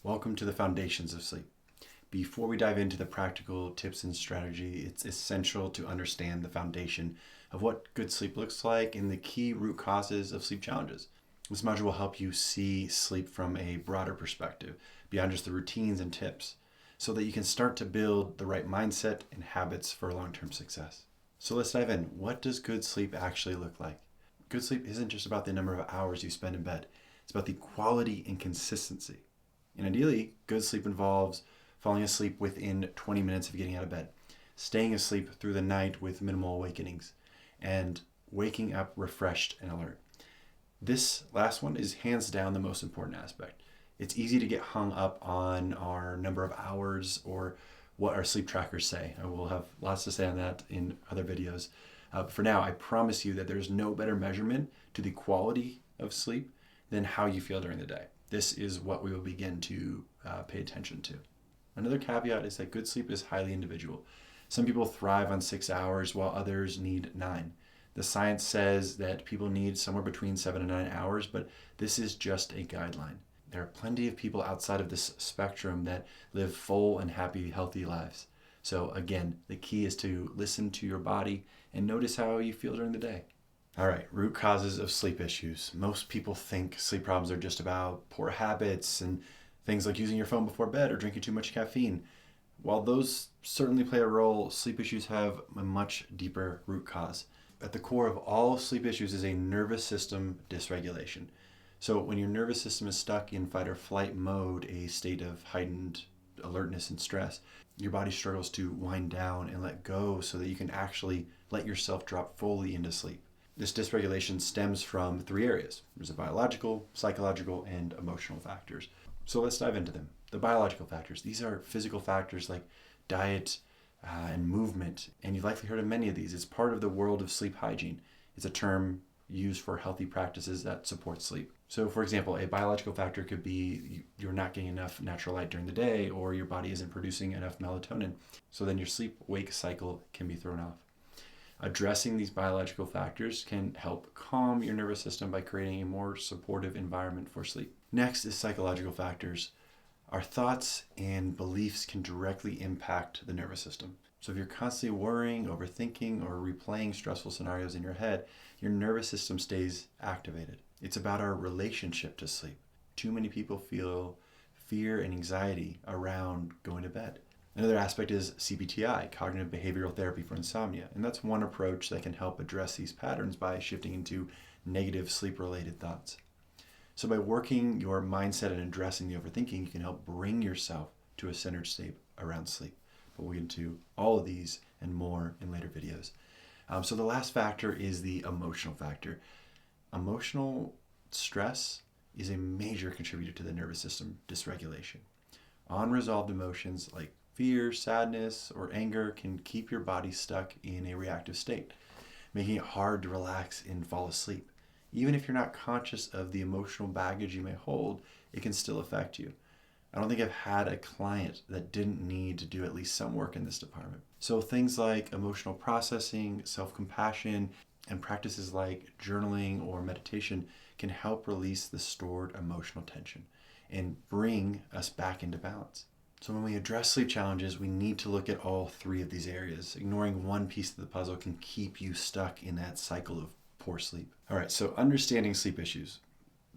Welcome to the foundations of sleep. Before we dive into the practical tips and strategy, it's essential to understand the foundation of what good sleep looks like and the key root causes of sleep challenges. This module will help you see sleep from a broader perspective, beyond just the routines and tips, so that you can start to build the right mindset and habits for long-term success. So let's dive in. What does good sleep actually look like? Good sleep isn't just about the number of hours you spend in bed. It's about the quality and consistency. And ideally, good sleep involves falling asleep within 20 minutes of getting out of bed, staying asleep through the night with minimal awakenings, and waking up refreshed and alert. This last one is hands down the most important aspect. It's easy to get hung up on our number of hours or what our sleep trackers say. I will have lots to say on that in other videos. But for now, I promise you that there's no better measurement to the quality of sleep than how you feel during the day. This is what we will begin to pay attention to. Another caveat is that good sleep is highly individual. Some people thrive on 6 hours while others need 9. The science says that people need somewhere between 7 and 9 hours, but this is just a guideline. There are plenty of people outside of this spectrum that live full and happy, healthy lives. So again, the key is to listen to your body and notice how you feel during the day. All right, root causes of sleep issues. Most people think sleep problems are just about poor habits and things like using your phone before bed or drinking too much caffeine. While those certainly play a role, sleep issues have a much deeper root cause. At the core of all sleep issues is a nervous system dysregulation. So when your nervous system is stuck in fight or flight mode, a state of heightened alertness and stress, your body struggles to wind down and let go so that you can actually let yourself drop fully into sleep. This dysregulation stems from 3 areas. There's the biological, psychological, and emotional factors. So let's dive into them. The biological factors. These are physical factors like diet and movement. And you've likely heard of many of these. It's part of the world of sleep hygiene. It's a term used for healthy practices that support sleep. So for example, a biological factor could be you're not getting enough natural light during the day, or your body isn't producing enough melatonin. So then your sleep-wake cycle can be thrown off. Addressing these biological factors can help calm your nervous system by creating a more supportive environment for sleep. Next is psychological factors. Our thoughts and beliefs can directly impact the nervous system. So if you're constantly worrying, overthinking, or replaying stressful scenarios in your head, your nervous system stays activated. It's about our relationship to sleep. Too many people feel fear and anxiety around going to bed. Another aspect is CBTI, cognitive behavioral therapy for insomnia. And that's one approach that can help address these patterns by shifting into negative sleep-related thoughts. So by working your mindset and addressing the overthinking, you can help bring yourself to a centered state around sleep. But we'll get into all of these and more in later videos. So the last factor is the emotional factor. Emotional stress is a major contributor to the nervous system dysregulation. Unresolved emotions like fear, sadness, or anger can keep your body stuck in a reactive state, making it hard to relax and fall asleep. Even if you're not conscious of the emotional baggage you may hold, it can still affect you. I don't think I've had a client that didn't need to do at least some work in this department. So things like emotional processing, self-compassion, and practices like journaling or meditation can help release the stored emotional tension and bring us back into balance. So when we address sleep challenges, we need to look at all 3 of these areas. Ignoring one piece of the puzzle can keep you stuck in that cycle of poor sleep. All right, so understanding sleep issues.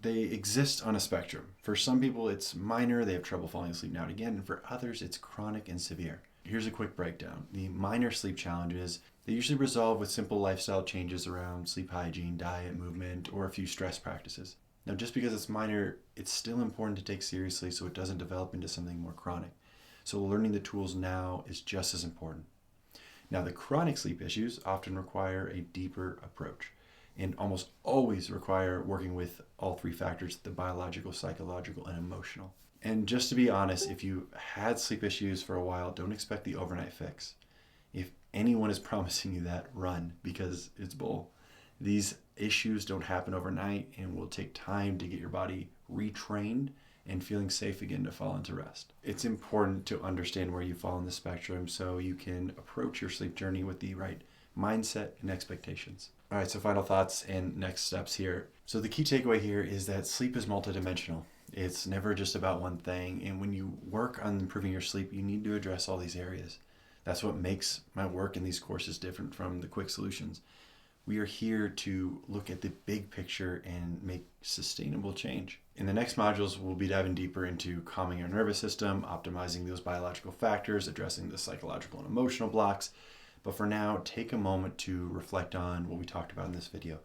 They exist on a spectrum. For some people, it's minor, they have trouble falling asleep now and again, and for others, it's chronic and severe. Here's a quick breakdown. The minor sleep challenges, they usually resolve with simple lifestyle changes around sleep hygiene, diet, movement, or a few stress practices. Now, just because it's minor, it's still important to take seriously so it doesn't develop into something more chronic. So learning the tools now is just as important. Now, the chronic sleep issues often require a deeper approach and almost always require working with all 3 factors, the biological, psychological, and emotional. And just to be honest, if you had sleep issues for a while, don't expect the overnight fix. If anyone is promising you that, run, because it's bull. These issues don't happen overnight and will take time to get your body retrained and feeling safe again to fall into rest. It's important to understand where you fall in the spectrum so you can approach your sleep journey with the right mindset and expectations. All right, so final thoughts and next steps here. So the key takeaway here is that sleep is multidimensional. It's never just about one thing. And when you work on improving your sleep, you need to address all these areas. That's what makes my work in these courses different from the quick solutions. We are here to look at the big picture and make sustainable change. In the next modules, we'll be diving deeper into calming our nervous system, optimizing those biological factors, addressing the psychological and emotional blocks. But for now, take a moment to reflect on what we talked about in this video.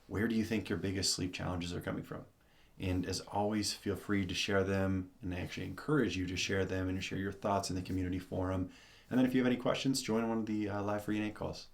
Where do you think your biggest sleep challenges are coming from? And as always, feel free to share them, and I actually encourage you to share them and share your thoughts in the community forum. And then if you have any questions, join one of the live free innate calls.